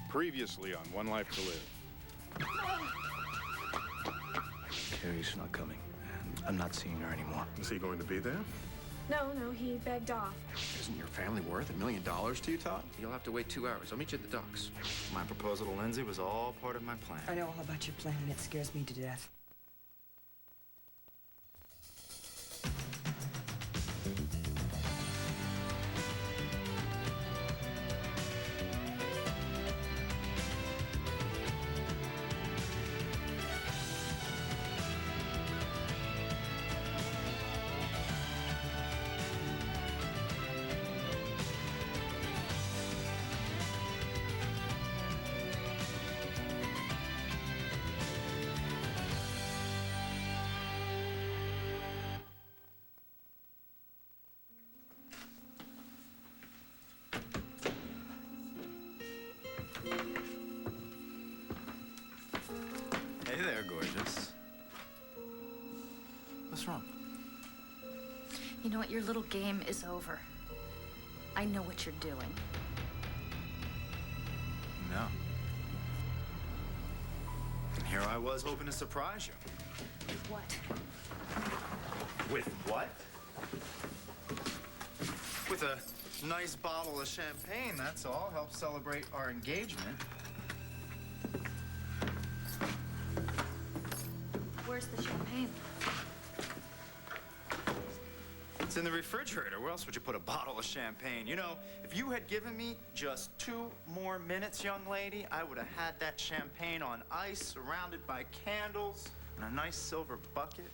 Previously on One Life to Live. Carrie's not coming, and I'm not seeing her anymore. Is he going to be there? No, he begged off. Isn't your family worth $1 million to you, Todd? You'll have to wait 2 hours. I'll meet you at the docks. My proposal to Lindsay was all part of my plan. I know all about your plan, and it scares me to death. Hey there, gorgeous. What's wrong? You know what? Your little game is over. I know what you're doing. No. And here I was hoping to surprise you. What? With what? With a nice bottle of champagne, that's all. Help celebrate our engagement. Where's the champagne? It's in the refrigerator. Where else would you put a bottle of champagne? You know, if you had given me just 2 more minutes, young lady, I would have had that champagne on ice, surrounded by candles, and a nice silver bucket.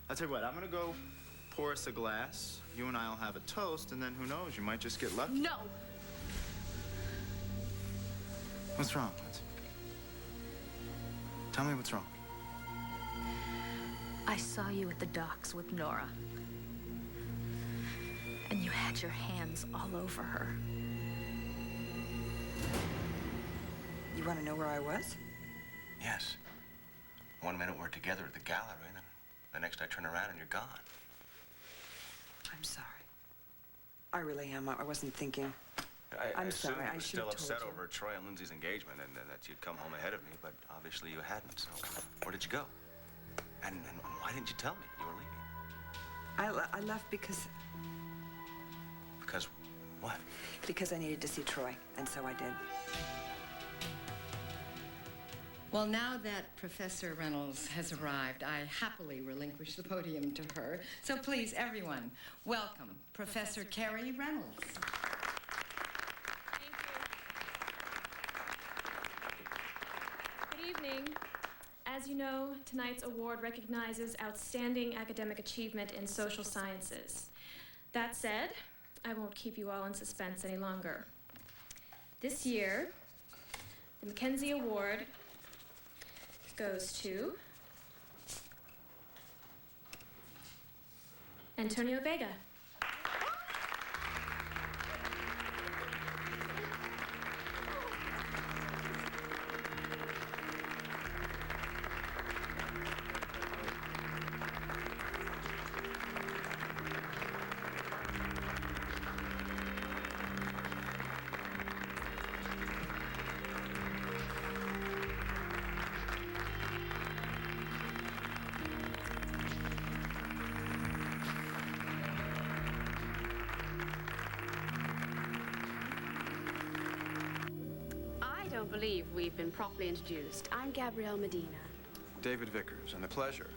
I'll tell you what, I'm gonna go pour us a glass. You and I'll have a toast, and then who knows, you might just get lucky. No! What's wrong, Lindsay? Tell me what's wrong. I saw you at the docks with Nora. And you had your hands all over her. You want to know where I was? Yes. 1 minute we're together at the gallery, then the next I turn around and you're gone. I'm sorry. I really am. I wasn't thinking. I'm sorry. I I was should still have upset told you. over Troy and Lindsay's engagement and that you'd come home ahead of me, but obviously you hadn't, so where did you go? And why didn't you tell me you were leaving? I left because Because what? I needed to see Troy, and so I did. Well, now that Professor Reynolds has arrived, I happily relinquish the podium to her. So please, everyone, welcome Professor Carrie Reynolds. Thank you. Good evening. As you know, tonight's award recognizes outstanding academic achievement in social sciences. That said, I won't keep you all in suspense any longer. This year, the Mackenzie Award goes to Antonio Vega. I don't believe we've been properly introduced. I'm Gabrielle Medina. David Vickers, and the pleasure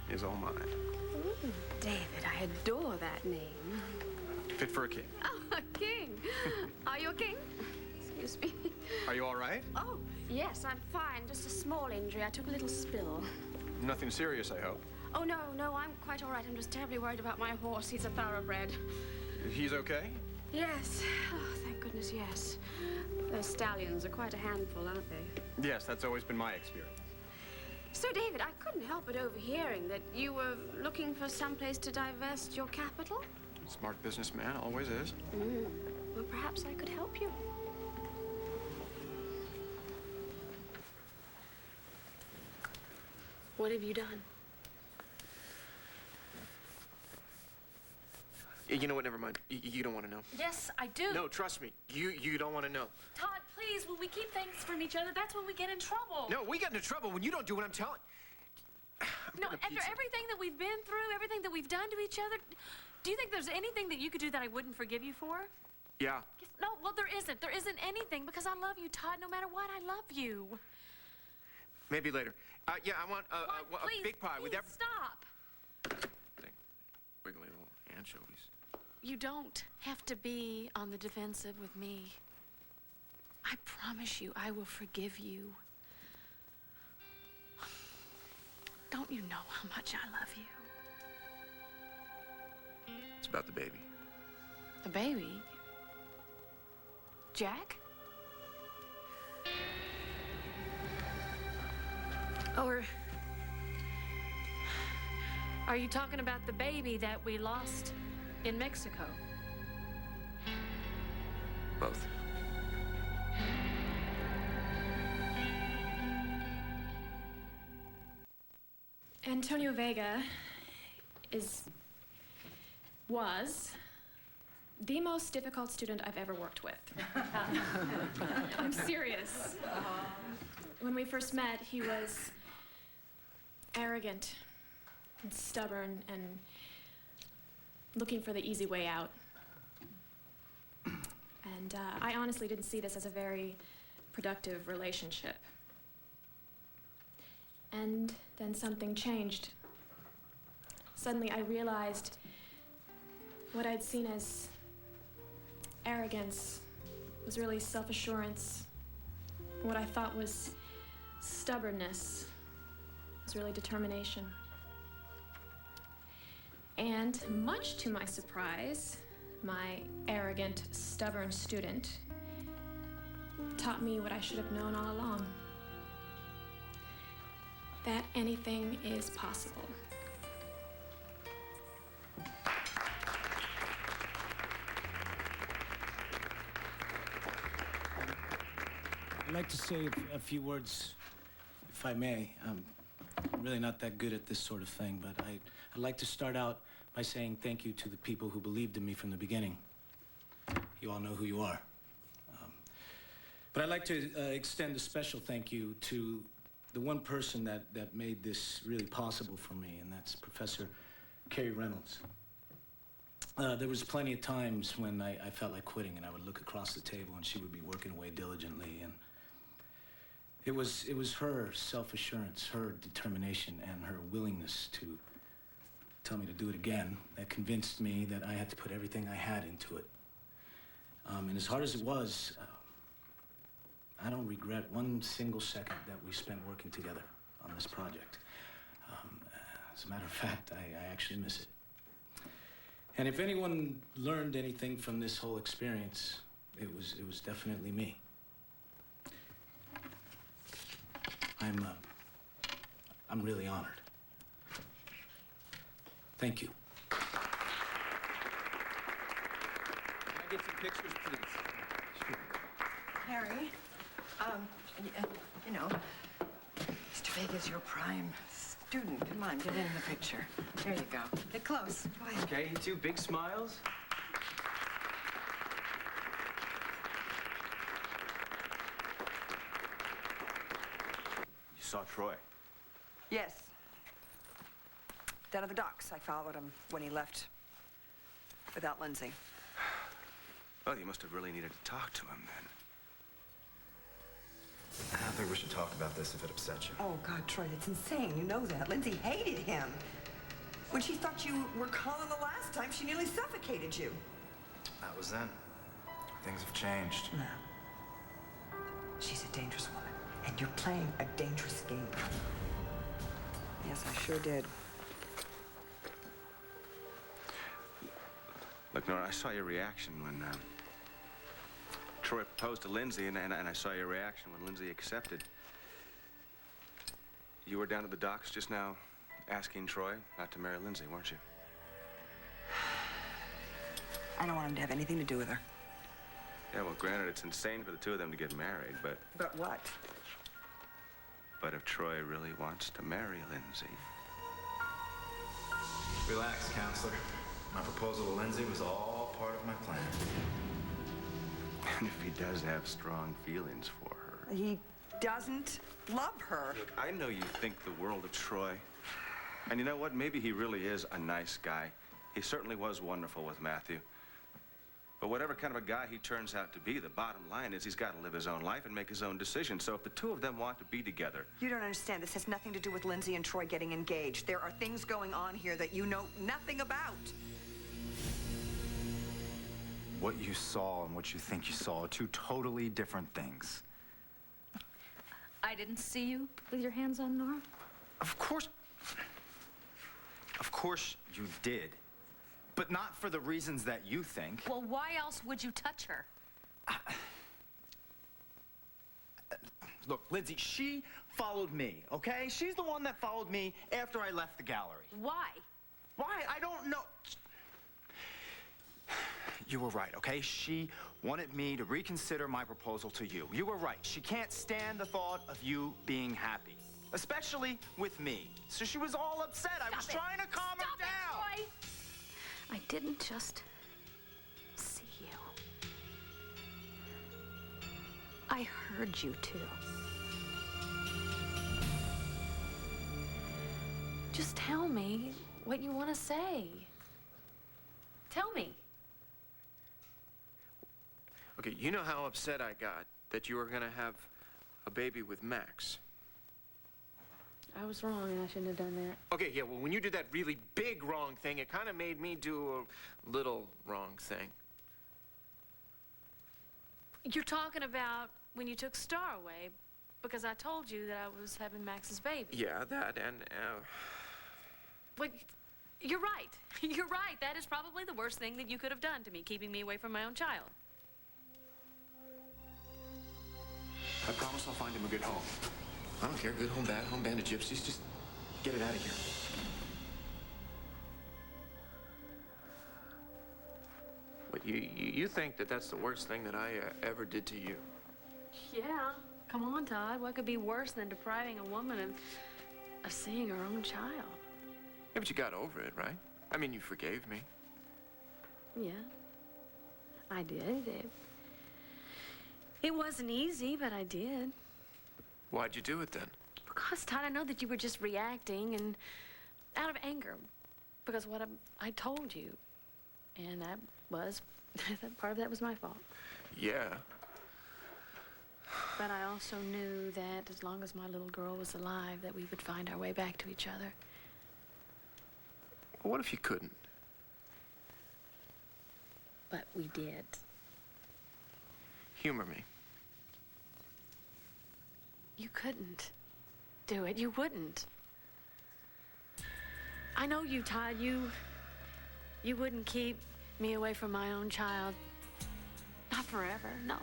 is all mine. Ooh, David, I adore that name. Fit for a king. Oh, a king. Are you a king? Excuse me. Are you all right? Oh, yes, I'm fine. Just a small injury. I took a little spill. Nothing serious, I hope. Oh, no, I'm quite all right. I'm just terribly worried about my horse. He's a thoroughbred. He's okay? Yes. Oh, thank goodness, yes. Those stallions are quite a handful, aren't they? Yes, that's always been my experience. So, David, I couldn't help but overhearing that you were looking for some place to divest your capital. Smart businessman, always is. Well, perhaps I could help you. What have you done? You know what? Never mind. You don't want to know. Yes, I do. No, trust me. You don't want to know. Todd, please, when we keep things from each other, that's when we get in trouble. No, we get into trouble when you don't do what I'm telling. No, after everything that we've been through, everything that we've done to each other, do you think there's anything that you could do that I wouldn't forgive you for? Yeah. No, well, there isn't. There isn't anything because I love you, Todd. No matter what, I love you. Maybe later. Yeah, I want a Please, big pie with please every stop. thing. Wiggly little anchovies. You don't have to be on the defensive with me. I promise you, I will forgive you. Don't you know how much I love you? It's about the baby. The baby? Jack? Or are you talking about the baby that we lost in Mexico? Both. Antonio Vega was the most difficult student I've ever worked with. I'm serious. When we first met, he was arrogant and stubborn and looking for the easy way out. And I honestly didn't see this as a very productive relationship. And then something changed. Suddenly I realized what I'd seen as arrogance was really self-assurance. What I thought was stubbornness was really determination. And much to my surprise, my arrogant, stubborn student taught me what I should have known all along. That anything is possible. I'd like to say a few words, if I may. I'm really not that good at this sort of thing, but I'd like to start out by saying thank you to the people who believed in me from the beginning. You all know who you are. But I'd like to extend a special thank you to the one person that made this really possible for me, and that's Professor Carrie Reynolds. There was plenty of times when I felt like quitting, and I would look across the table and she would be working away diligently, and it was her self-assurance, her determination, and her willingness to tell me to do it again that convinced me that I had to put everything I had into it. And as hard as it was, I don't regret one single second that we spent working together on this project. As a matter of fact, I actually miss it. And if anyone learned anything from this whole experience, it was definitely me. I'm really honored. Thank you. Can I get some pictures, please? Sure. Harry, you know, Mr. Vega's your prime student. Come on, get in the picture. There you go. Get close. Go ahead. Okay, you two big smiles. You saw Troy? Yes. Down at the docks. I followed him when he left without Lindsay. Well, you must have really needed to talk to him then. I don't think we should talk about this if it upsets you. Oh, God, Troy, that's insane. You know that. Lindsay hated him. When she thought you were calling the last time, she nearly suffocated you. That was then. Things have changed. No. She's a dangerous woman, and you're playing a dangerous game. Yes, I sure did. Look, Nora, I saw your reaction when Troy proposed to Lindsay, and I saw your reaction when Lindsay accepted. You were down at the docks just now asking Troy not to marry Lindsay, weren't you? I don't want him to have anything to do with her. Yeah, well, granted, it's insane for the two of them to get married, but... But what? But if Troy really wants to marry Lindsay... Relax, counselor. My proposal to Lindsay was all part of my plan. And if he does have strong feelings for her. He doesn't love her. Look, I know you think the world of Troy. And you know what? Maybe he really is a nice guy. He certainly was wonderful with Matthew. But whatever kind of a guy he turns out to be, the bottom line is he's got to live his own life and make his own decisions. So if the two of them want to be together... You don't understand. This has nothing to do with Lindsay and Troy getting engaged. There are things going on here that you know nothing about. What you saw and what you think you saw are two totally different things. I didn't see you with your hands on Nora. Of course you did. But not for the reasons that you think. Well, why else would you touch her? Look, Lindsay, she followed me, okay? She's the one that followed me after I left the gallery. Why? Why? I don't know. You were right, okay? She wanted me to reconsider my proposal to you. You were right. She can't stand the thought of you being happy, especially with me. So she was all upset. I was trying to calm her down. Troy. I didn't just see you. I heard you, too. Just tell me what you want to say. Tell me. Okay, you know how upset I got that you were gonna have a baby with Max. I was wrong, and I shouldn't have done that. Okay, yeah, well, when you did that really big wrong thing, it kind of made me do a little wrong thing. You're talking about when you took Star away because I told you that I was having Max's baby. Yeah, that and... But you're right. You're right. That is probably the worst thing that you could have done to me, keeping me away from my own child. I promise I'll find him a good home. I don't care, good home, bad home, band of gypsies, just get it out of here. But you think that that's the worst thing that I ever did to you? Yeah. Come on, Todd. What could be worse than depriving a woman of seeing her own child? Yeah, but you got over it, right? I mean, you forgave me. Yeah. I did. It wasn't easy, but I did. Why'd you do it then? Because, Todd, I know that you were just reacting and out of anger because what I told you. And that part of that was my fault. Yeah. But I also knew that as long as my little girl was alive, that we would find our way back to each other. Well, what if you couldn't? But we did. Humor me. You couldn't do it. You wouldn't. I know you, Todd. You wouldn't keep me away from my own child. Not forever, no.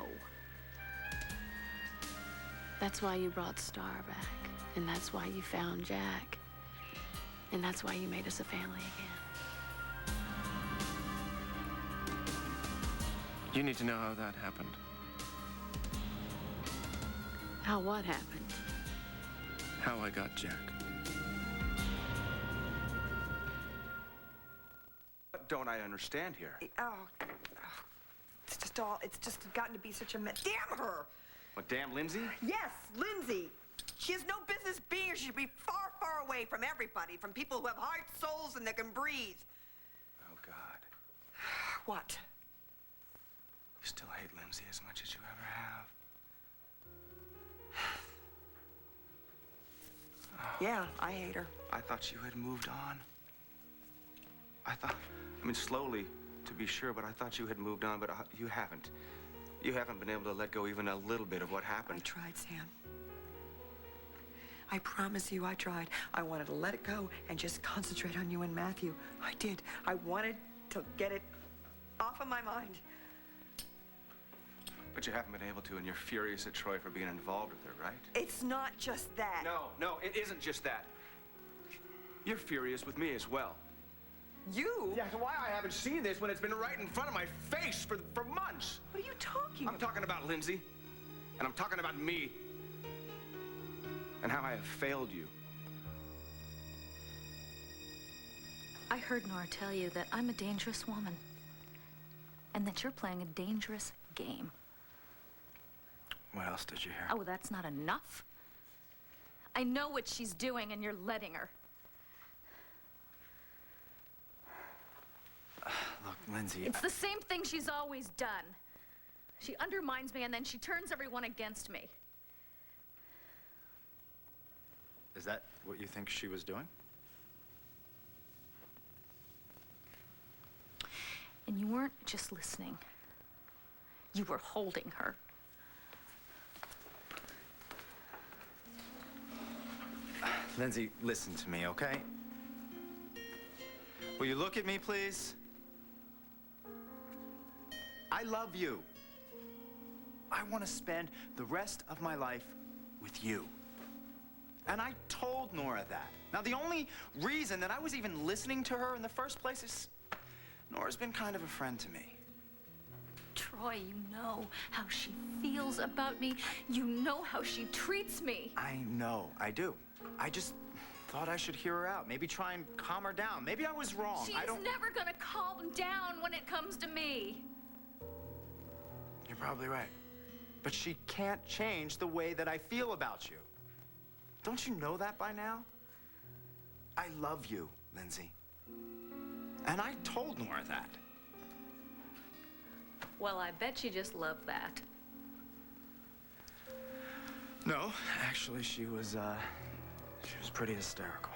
That's why you brought Star back. And that's why you found Jack. And that's why you made us a family again. You need to know how that happened. How what happened? How I got Jack. What don't I understand here? It's just gotten to be such a mess. Damn her! What, damn Lindsay? Yes, Lindsay. She has no business being here. She should be far, far away from everybody, from people who have hearts, souls, and that can breathe. Oh, God. What? You still hate Lindsay as much as you ever have. Yeah, I hate her. I thought you had moved on. I mean, slowly, to be sure, but I thought you had moved on, but you haven't. You haven't been able to let go even a little bit of what happened. I tried, Sam. I promise you I tried. I wanted to let it go and just concentrate on you and Matthew. I did. I wanted to get it off of my mind. But you haven't been able to, and you're furious at Troy for being involved with her, right? It's not just that. No, it isn't just that. You're furious with me as well. You? Yeah, so why I haven't seen this when it's been right in front of my face for months? What are you talking about? I'm talking about Lindsay, and I'm talking about me, and how I have failed you. I heard Nora tell you that I'm a dangerous woman. And that you're playing a dangerous game. What else did you hear? Oh, that's not enough. I know what she's doing, and you're letting her. Look, Lindsay... It's the same thing she's always done. She undermines me, and then she turns everyone against me. Is that what you think she was doing? And you weren't just listening. You were holding her. Lindsay, listen to me, okay? Will you look at me, please? I love you. I want to spend the rest of my life with you. And I told Nora that. Now, the only reason that I was even listening to her in the first place is Nora's been kind of a friend to me. Troy, you know how she feels about me. You know how she treats me. I know, I do. I just thought I should hear her out. Maybe try and calm her down. Maybe I was wrong. She's never gonna calm down when it comes to me. You're probably right. But she can't change the way that I feel about you. Don't you know that by now? I love you, Lindsay. And I told Nora that. Well, I bet you just love that. No, actually, she was pretty hysterical.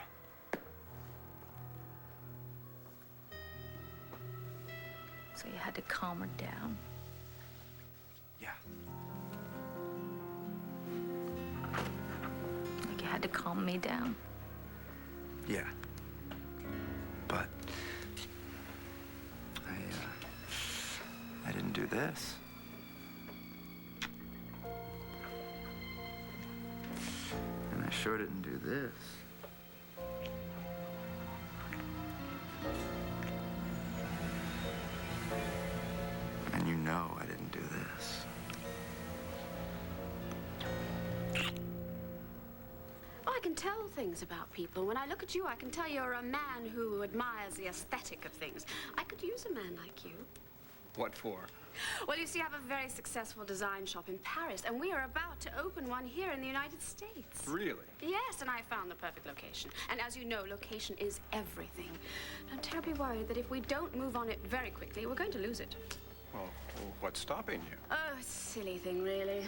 So you had to calm her down. Yeah. Like you had to calm me down. Yeah. But I didn't do this. And I sure didn't do this. And you know I didn't do this. Oh, I can tell things about people. When I look at you, I can tell you're a man who admires the aesthetic of things. I could use a man like you. What for? Well, you see, I have a very successful design shop in Paris, and we are about to open one here in the United States. Really? Yes, and I found the perfect location. And as you know, location is everything. I'm terribly worried that if we don't move on it very quickly, we're going to lose it. Well, what's stopping you? Oh, it's a silly thing, really.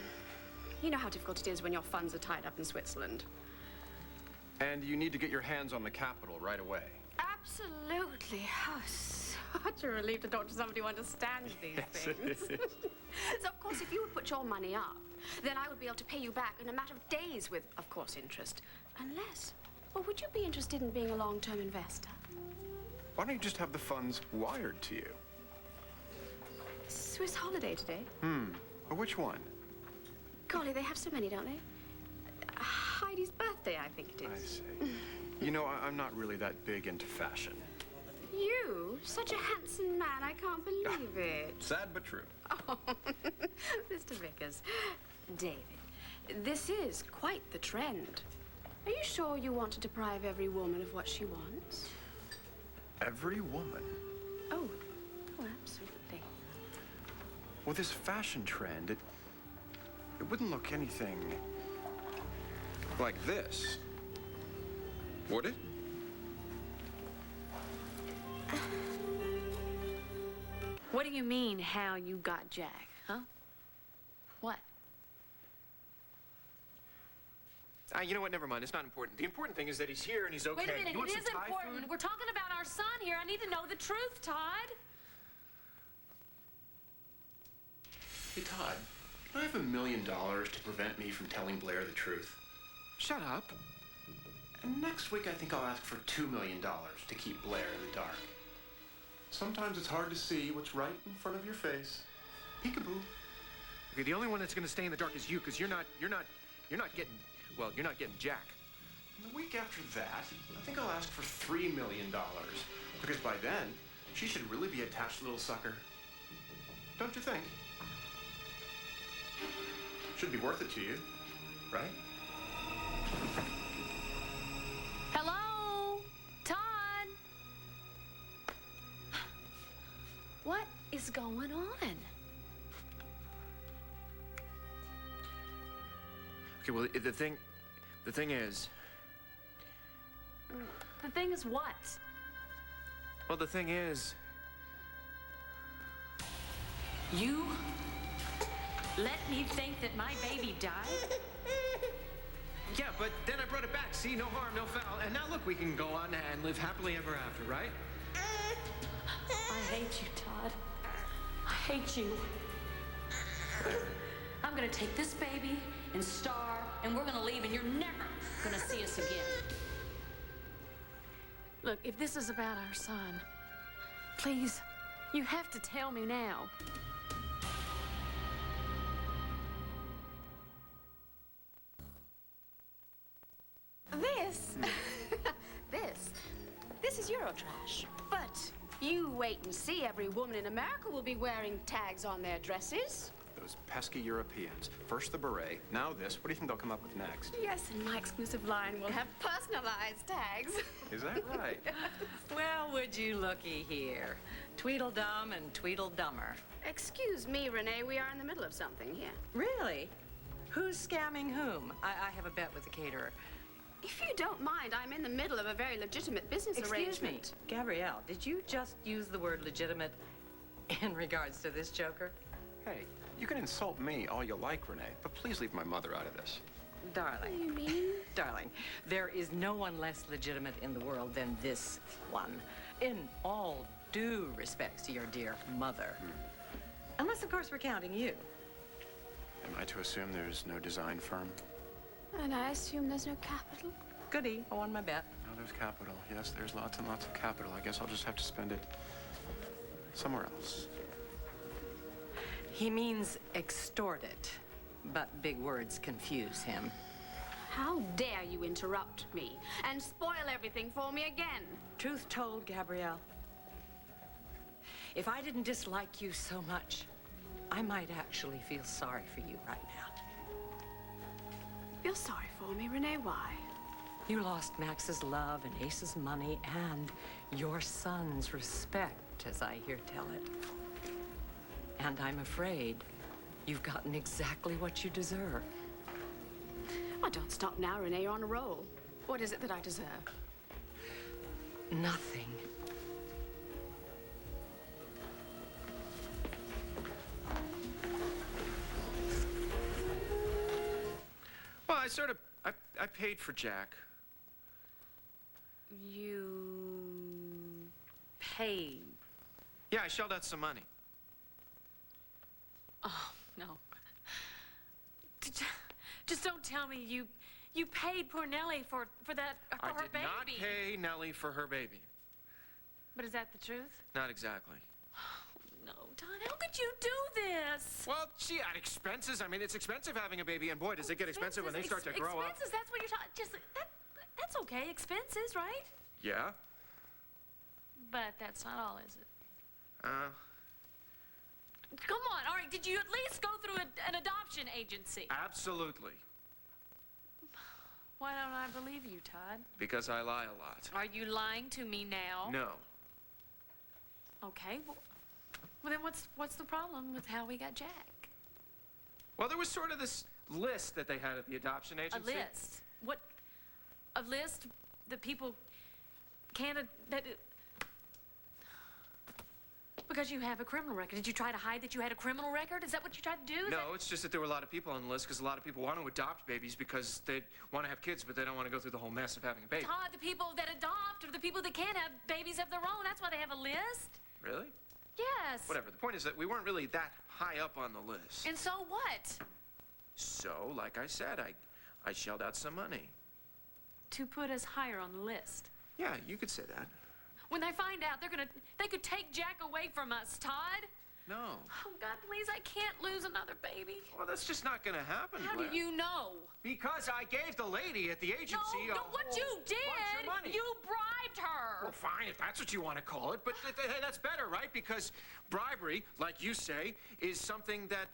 You know how difficult it is when your funds are tied up in Switzerland. And you need to get your hands on the capital right away. Absolutely. Oh, such a relief to talk to somebody who understands these things. So, of course, if you would put your money up, then I would be able to pay you back in a matter of days with, of course, interest. Unless, well, would you be interested in being a long-term investor? Why don't you just have the funds wired to you? Swiss holiday today. Or which one? Golly, they have so many, don't they? Heidi's birthday, I think it I is. see. You know, I'm not really that big into fashion. You? Such a handsome man, I can't believe it. Sad but true. Oh, Mr. Vickers. David, this is quite the trend. Are you sure you want to deprive every woman of what she wants? Every woman? Oh, absolutely. Well, this fashion trend, it wouldn't look anything like this, would it? What do you mean, how you got Jack, huh? What? You know what? Never mind. It's not important. The important thing is that he's here and he's okay. Wait a minute, You want it some is Thai important. food? We're talking about our son here. I need to know the truth, Todd. Hey, Todd, do I have $1 million to prevent me from telling Blair the truth? Shut up. And next week, I think I'll ask for $2 million to keep Blair in the dark. Sometimes it's hard to see what's right in front of your face. Peekaboo. Okay, the only one that's going to stay in the dark is you, because you're not getting Jack. And the week after that, I think I'll ask for $3 million, because by then, she should really be attached, little sucker. Don't you think? Should be worth it to you, right? Hello? Todd? is going on? Okay, well, the thing is... The thing is what? Well, the thing is... You let me think that my baby died? Yeah, but then I brought it back. See, no harm, no foul. And now look, we can go on and live happily ever after, right? I hate you, Todd. I hate you. I'm gonna take this baby and Star, and we're gonna leave, and you're never gonna see us again. Look, if this is about our son, please, you have to tell me now. This is Eurotrash. But you wait and see. Every woman in America will be wearing tags on their dresses. Those pesky Europeans. First the beret, now this. What do you think they'll come up with next? Yes, and my exclusive line will have personalized tags. Is that right? Well, would you looky here. Tweedledum and Tweedledummer. Excuse me, Renee, we are in the middle of something here. Really? Who's scamming whom? I have a bet with the caterer. If you don't mind, I'm in the middle of a very legitimate business Excuse me, arrangement. Gabrielle, did you just use the word legitimate in regards to this joker? Hey, you can insult me all you like, Renee, but please leave my mother out of this. Darling. You mean? Darling, there is no one less legitimate in the world than this one. In all due respects to your dear mother. Unless, of course, we're counting you. Am I to assume there's no design firm? And I assume there's no capital? Goody, I won my bet. No, there's capital. Yes, there's lots and lots of capital. I guess I'll just have to spend it somewhere else. He means extort it, but big words confuse him. How dare you interrupt me and spoil everything for me again? Truth told, Gabrielle, if I didn't dislike you so much, I might actually feel sorry for you right now. Feel sorry for me, Renee? Why? You lost Max's love and Ace's money and your son's respect, as I hear tell it. And I'm afraid you've gotten exactly what you deserve. Oh, don't stop now, Renee. You're on a roll. What is it that I deserve? Nothing. Well, I paid for Jack. You paid. Yeah, I shelled out some money. Oh, no. Just don't tell me you paid poor Nellie for that, for I her did baby. not pay Nellie for her baby. But is that the truth? Not exactly. No, Todd, how could you do this? Well, she had expenses. I mean, it's expensive having a baby, and boy, does it get expensive when they start to grow up. Expenses, that's what you're talking, that's okay, expenses, right? Yeah? But that's not all, is it? Come on, all right, did you at least go through an adoption agency? Absolutely. Why don't I believe you, Todd? Because I lie a lot. Are you lying to me now? No. Okay, well then what's the problem with how we got Jack? Well, there was sort of this list that they had at the adoption agency. A list? What? A list that people can't... Because you have a criminal record. Did you try to hide that you had a criminal record? Is that what you tried to do? No, it's just that there were a lot of people on the list because a lot of people want to adopt babies because they want to have kids, but they don't want to go through the whole mess of having a baby. Todd, the people that adopt are the people that can't have babies of their own. That's why they have a list. Really? Yes. Whatever. The point is that we weren't really that high up on the list. And so what? So, like I said, I shelled out some money. To put us higher on the list. Yeah, you could say that. When they find out, they could take Jack away from us, Todd. No. Oh, God, please, I can't lose another baby. Well, that's just not going to happen, How Blair. do you know? Because I gave the lady at the agency No, what you did, bunch of money. you bribed her. Well, fine, if that's what you want to call it. But hey, that's better, right? Because bribery, like you say, is something that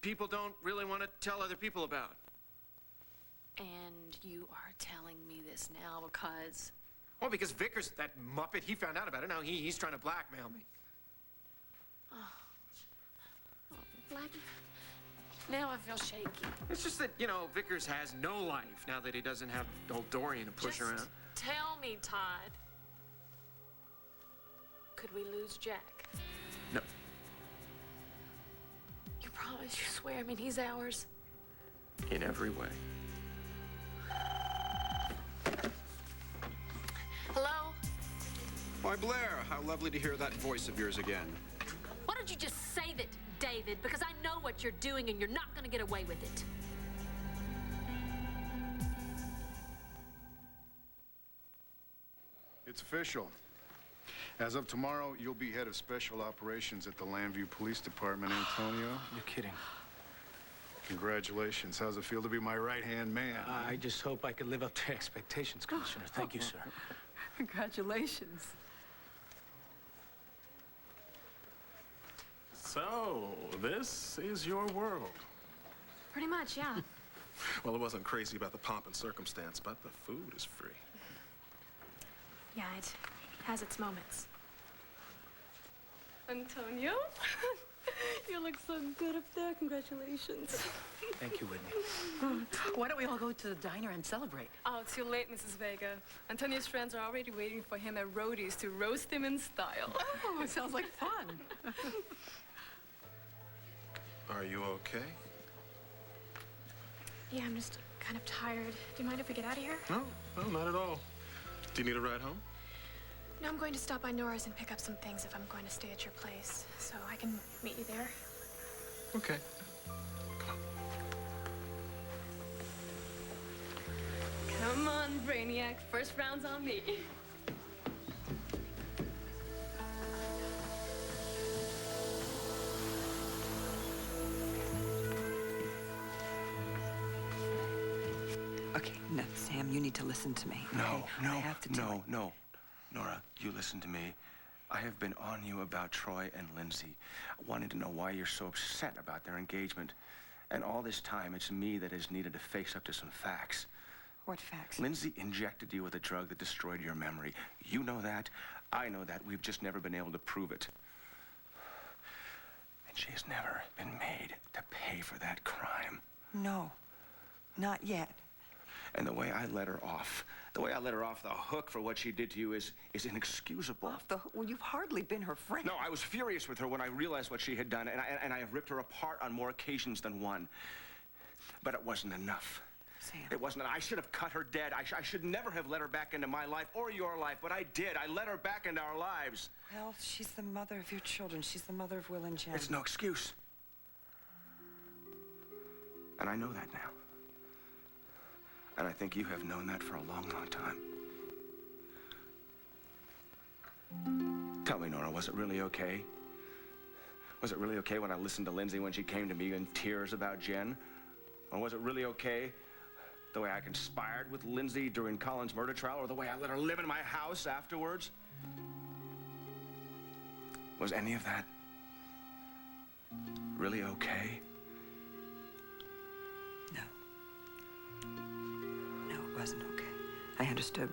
people don't really want to tell other people about. And you are telling me this now because... Well, because Vickers, that muppet, he found out about it. Now he's trying to blackmail me. Oh. Now I feel shaky. It's just that, you know, Vickers has no life now that he doesn't have old Dorian to push Just around. tell me, Todd. Could we lose Jack? No. You promise, you swear, I mean, he's ours. In every way. Hello? Why, Blair, how lovely to hear that voice of yours again. Why don't you just save it, David? Because I know what you're doing and you're not going to get away with it. It's official. As of tomorrow, you'll be head of special operations at the Landview Police Department, Antonio. You're kidding. Congratulations. How's it feel to be my right-hand man? I just hope I could live up to expectations, Commissioner. Thank you, sir. Congratulations. So, this is your world. Pretty much, yeah. Well, it wasn't crazy about the pomp and circumstance, but the food is free. Yeah, it has its moments. Antonio? You look so good up there. Congratulations. Thank you, Whitney. Why don't we all go to the diner and celebrate? Oh, too late, Mrs. Vega. Antonio's friends are already waiting for him at Rhodey's to roast him in style. Oh, it sounds like fun. Are you okay? Yeah, I'm just kind of tired. Do you mind if we get out of here? No, not at all. Do you need a ride home? No, I'm going to stop by Nora's and pick up some things if I'm going to stay at your place. So I can meet you there. Okay. Come on, Brainiac. First round's on me. Okay, no, Sam, you need to listen to me. Okay? I have to tell you. No. Nora, you listen to me. I have been on you about Troy and Lindsay. I wanted to know why you're so upset about their engagement. And all this time, it's me that has needed to face up to some facts. What facts? Lindsay injected you with a drug that destroyed your memory. You know that. I know that. We've just never been able to prove it. And she has never been made to pay for that crime. No, not yet. And the way I let her off the hook for what she did to you is inexcusable. Off the hook? Well, you've hardly been her friend. No, I was furious with her when I realized what she had done, and I have ripped her apart on more occasions than one. But it wasn't enough. Sam. It wasn't. I should have cut her dead. I should never have let her back into my life or your life, but I did. I let her back into our lives. Well, she's the mother of your children. She's the mother of Will and Jen. It's no excuse. And I know that now. And I think you have known that for a long, long time. Tell me, Nora, was it really okay? Was it really okay when I listened to Lindsay when she came to me in tears about Jen? Or was it really okay the way I conspired with Lindsay during Colin's murder trial, or the way I let her live in my house afterwards? Was any of that really okay? No, it wasn't okay. I understood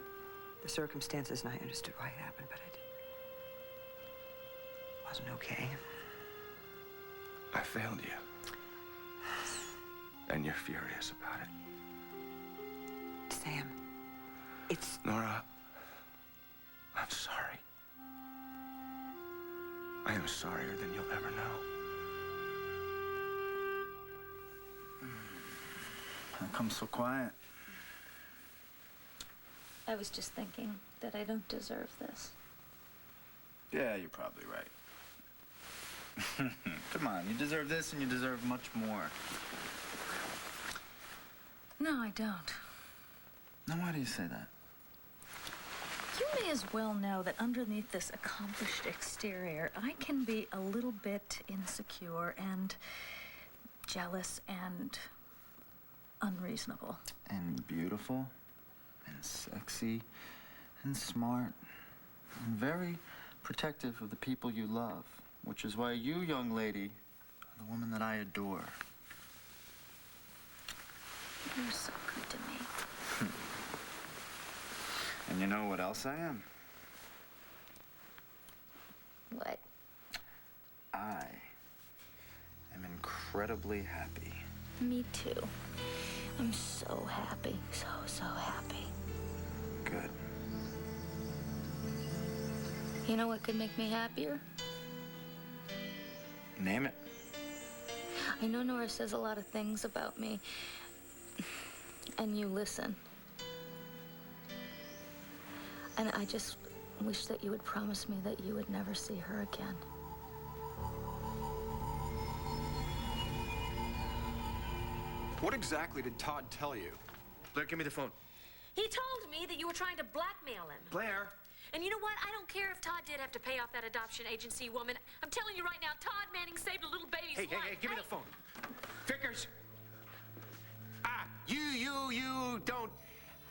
the circumstances and I understood why it happened, but it wasn't okay. I failed you. And you're furious about it. Sam, it's... Nora, I'm sorry. I am sorrier than you'll ever know. How come so quiet? I was just thinking that I don't deserve this. Yeah, you're probably right. Come on, you deserve this and you deserve much more. No, I don't. Now, why do you say that? You may as well know that underneath this accomplished exterior, I can be a little bit insecure and jealous and unreasonable. And beautiful, and sexy, and smart, and very protective of the people you love, which is why you, young lady, are the woman that I adore. You're so good to me. And you know what else I am? What? I am incredible. incredibly happy. Me too. I'm so happy. So happy. Good. You know what could make me happier? Name it. I know Nora says a lot of things about me, and you listen. And I just wish that you would promise me that you would never see her again. What exactly did Todd tell you? Blair, give me the phone. He told me that you were trying to blackmail him. Blair! And you know what? I don't care if Todd did have to pay off that adoption agency woman. I'm telling you right now, Todd Manning saved a little baby's life. Hey, give me the phone. Vickers! You don't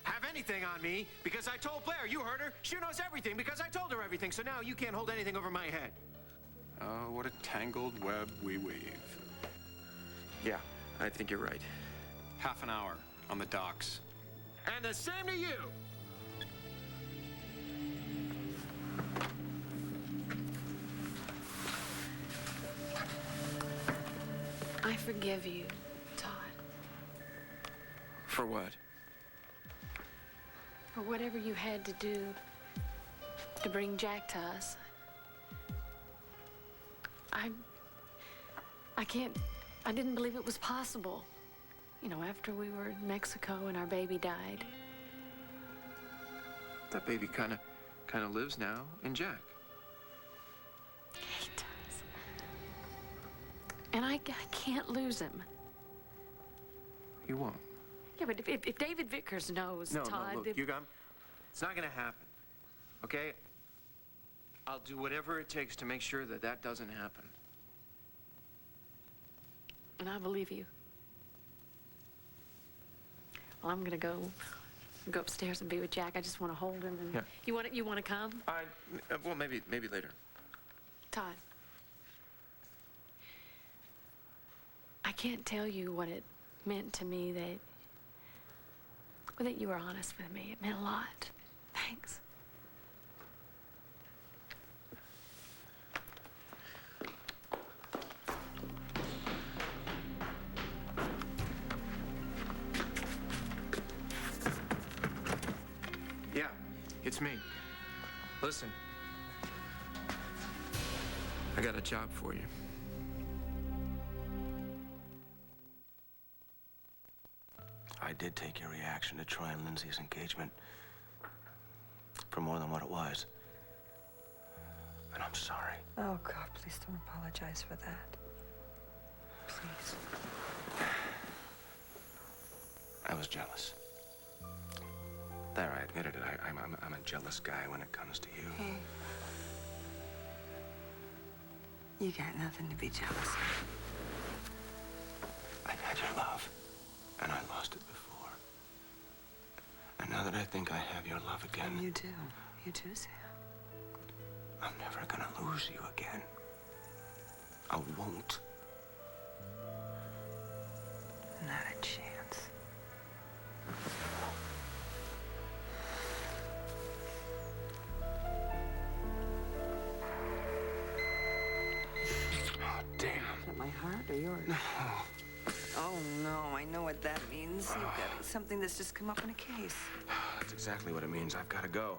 have anything on me because I told Blair. You heard her. She knows everything because I told her everything. So now you can't hold anything over my head. Oh, what a tangled web we weave. Yeah, I think you're right. Half an hour on the docks. And the same to you. I forgive you, Todd, For what? for whatever you had to do to bring Jack to us. I didn't believe it was possible. You know, after we were in Mexico and our baby died. That baby kind of lives now in Jack. He does. And I can't lose him. You won't. Yeah, but if David Vickers knows, No, Todd... look, it's not gonna happen, okay? I'll do whatever it takes to make sure that that doesn't happen. And I believe you. Well, I'm gonna go upstairs and be with Jack. I just want to hold him. And Yeah. You want to come, Well, maybe later. Todd? I can't tell you what it meant to me that you were honest with me. It meant a lot. Thanks. Yeah, it's me. Listen, I got a job for you. I did take your reaction to Troy and Lindsay's engagement for more than what it was. And I'm sorry. Oh, God, please don't apologize for that. Please. I was jealous. There, I admitted it. I'm a jealous guy when it comes to you. Hey. You got nothing to be jealous of. I had your love, and I lost it before. And now that I think I have your love again... You do. You do, Sam. I'm never gonna lose you again. I won't. Not a chance. Oh, damn. Is that my heart or yours? No. Oh, no, I know what that means. You've got something that's just come up in a case. That's exactly what it means. I've got to go.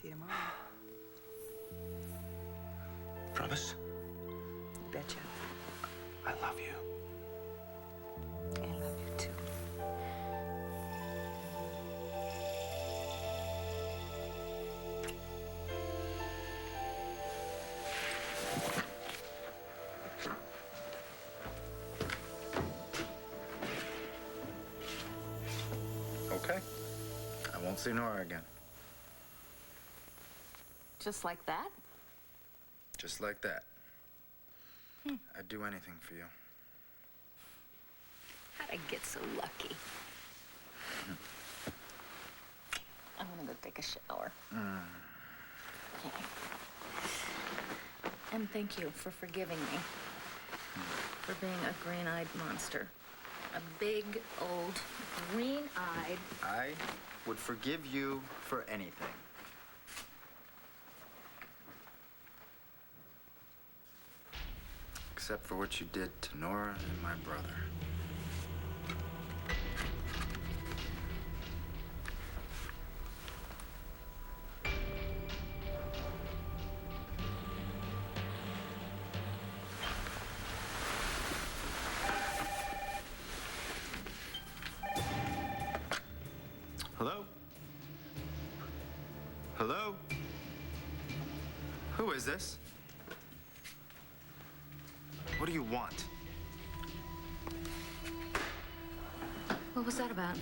See you tomorrow. Promise? Betcha. I love you. I love you, too. Okay. I won't see Nora again. Just like that? Just like that. I'd do anything for you. How'd I get so lucky? I'm gonna go take a shower. Okay. And thank you for forgiving me. For being a green-eyed monster. A big, old, green-eyed... I would forgive you for anything. except for what you did to Nora and my brother. Hello? Hello? Who is this? What do you want? What was that about?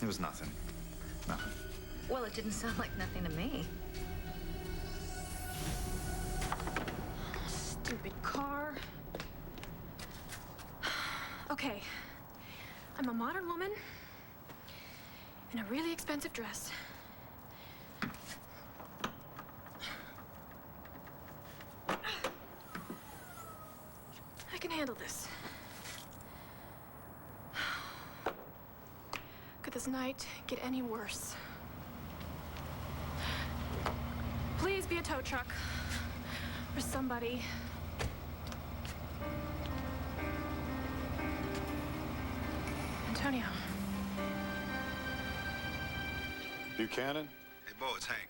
It was nothing. Nothing. Well, it didn't sound like nothing to me. Stupid car. Okay. I'm a modern woman in a really expensive dress. I can handle this. Could this night get any worse? Please be a tow truck or somebody. Antonio. Buchanan? Hey, Bo, it's Hank.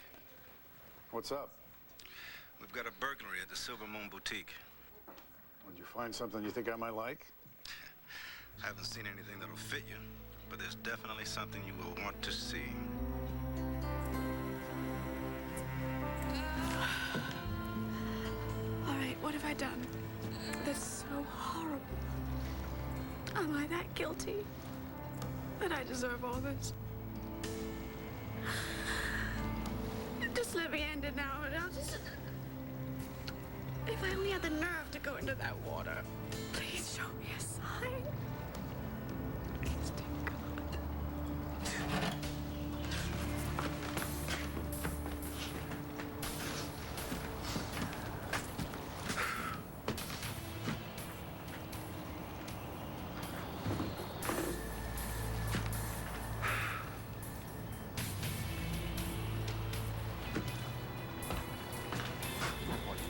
What's up? We've got a burglary at the Silver Moon Boutique. Did you find something you think I might like? I haven't seen anything that'll fit you, but there's definitely something you will want to see. All right, what have I done? That's so horrible. Am I that guilty that I deserve all this? Just let me end it now, and I'll just... If I only had the nerve to go into that water, please show me a sign. Please, dear God.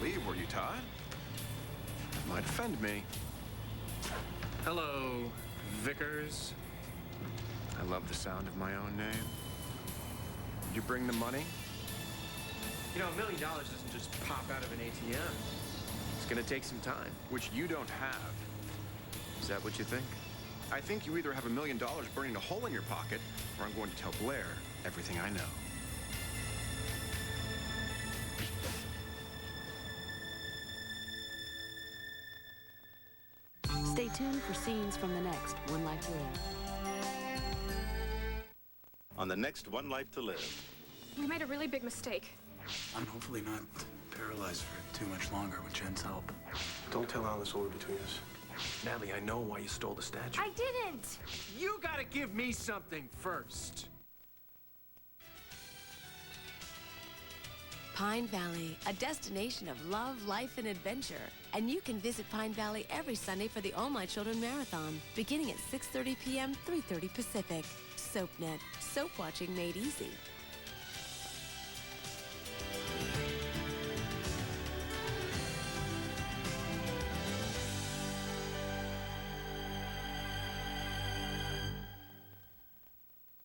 Leave, were you, Todd? Might offend me. Hello, Vickers. I love the sound of my own name. Did you bring the money? You know, $1 million doesn't just pop out of an ATM. It's gonna take some time, which you don't have. Is that what you think? I think you either have $1 million burning a hole in your pocket, or I'm going to tell Blair everything I know. Stay tuned for scenes from the next One Life to Live. On the next One Life to Live. We made a really big mistake. I'm hopefully not paralyzed for too much longer with Jen's help. Don't tell Alice over between us. Natalie, I know why you stole the statue. I didn't! You gotta give me something first. Pine Valley, a destination of love, life, and adventure. And you can visit Pine Valley every Sunday for the All My Children Marathon, beginning at 6:30 p.m., 3:30 Pacific. SoapNet, soap watching made easy.